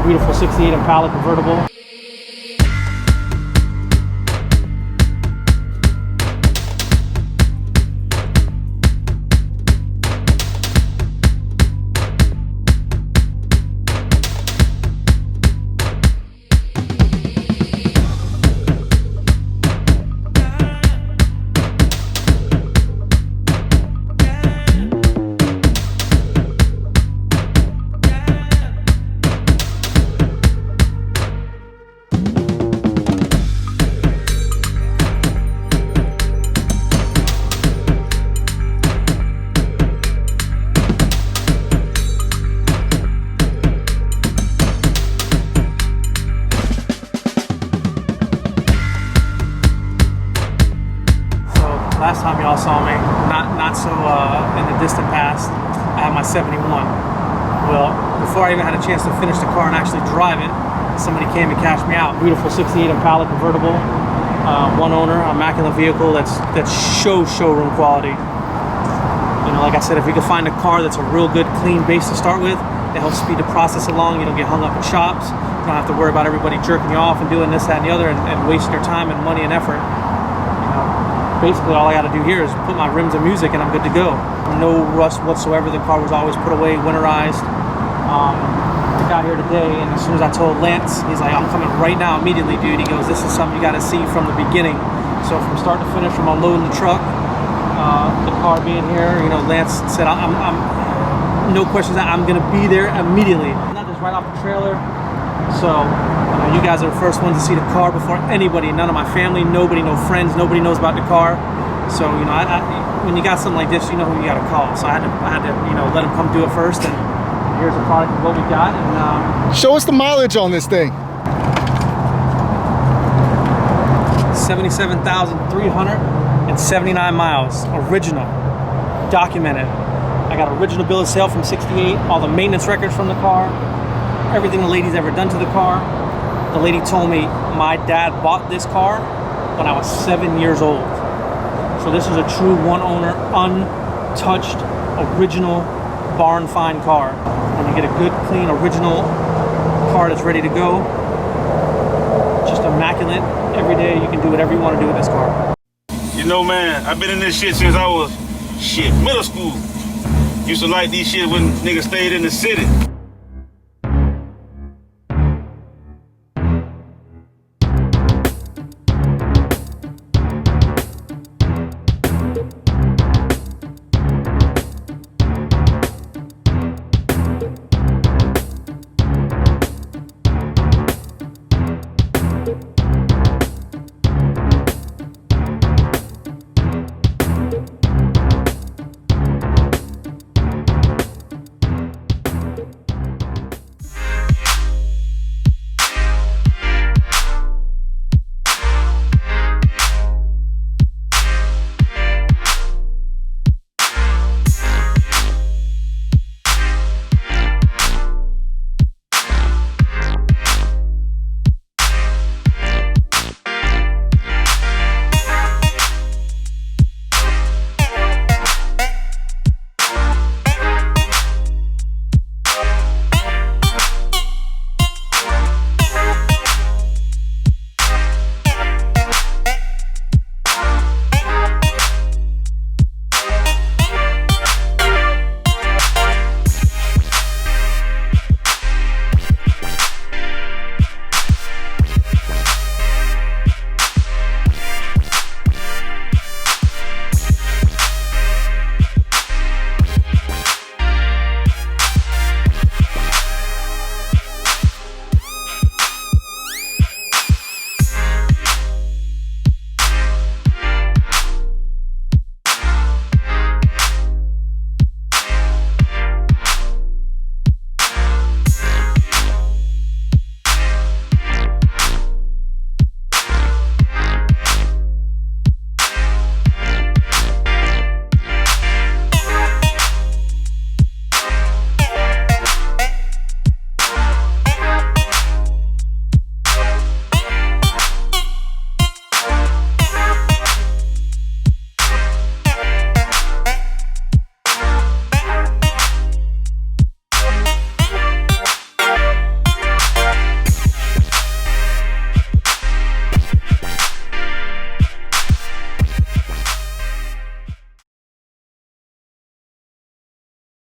Beautiful 68 Impala Convertible. Last time y'all saw me, not so in the distant past, I had my 71. Well, before I even had a chance to finish the car and actually drive it, somebody came and cashed me out. Beautiful 68 Impala Convertible, one owner, immaculate vehicle that's showroom quality. You know, like I said, if we could find a car that's a real good, clean base to start with, it helps speed the process along. You don't get hung up in shops. You don't have to worry about everybody jerking you off and doing this, that, and the other, and wasting your time and money and effort. Basically all I got to do here is put my rims and music and I'm good to go. No rust whatsoever. The car was always put away, winterized. I got here today and as soon as I told Lance, he's like, I'm coming right now immediately, dude. He goes, this is something you got to see from the beginning. So from start to finish, from unloading the truck, the car being here, you know, Lance said, I'm no questions, I'm going to be there immediately. Not just right off the trailer. So you guys are the first ones to see the car before anybody. None of my family, nobody, no friends, nobody knows about the car. So you know, when you got something like this, you know who you got to call. So I had to, you know, let them come do it first. And here's the product of what we got. And show us the mileage on this thing. 77,379 miles, original, documented. I got original bill of sale from '68. All the maintenance records from the car. Everything the lady's ever done to the car. The lady told me my dad bought this car when I was 7 years old. So this is a true one owner, untouched, original, barn find car. When you get a good, clean, original car that's ready to go, just immaculate. Every day you can do whatever you want to do with this car. You know, man, I've been in this shit since I was, middle school. Used to like these shit when niggas stayed in the city.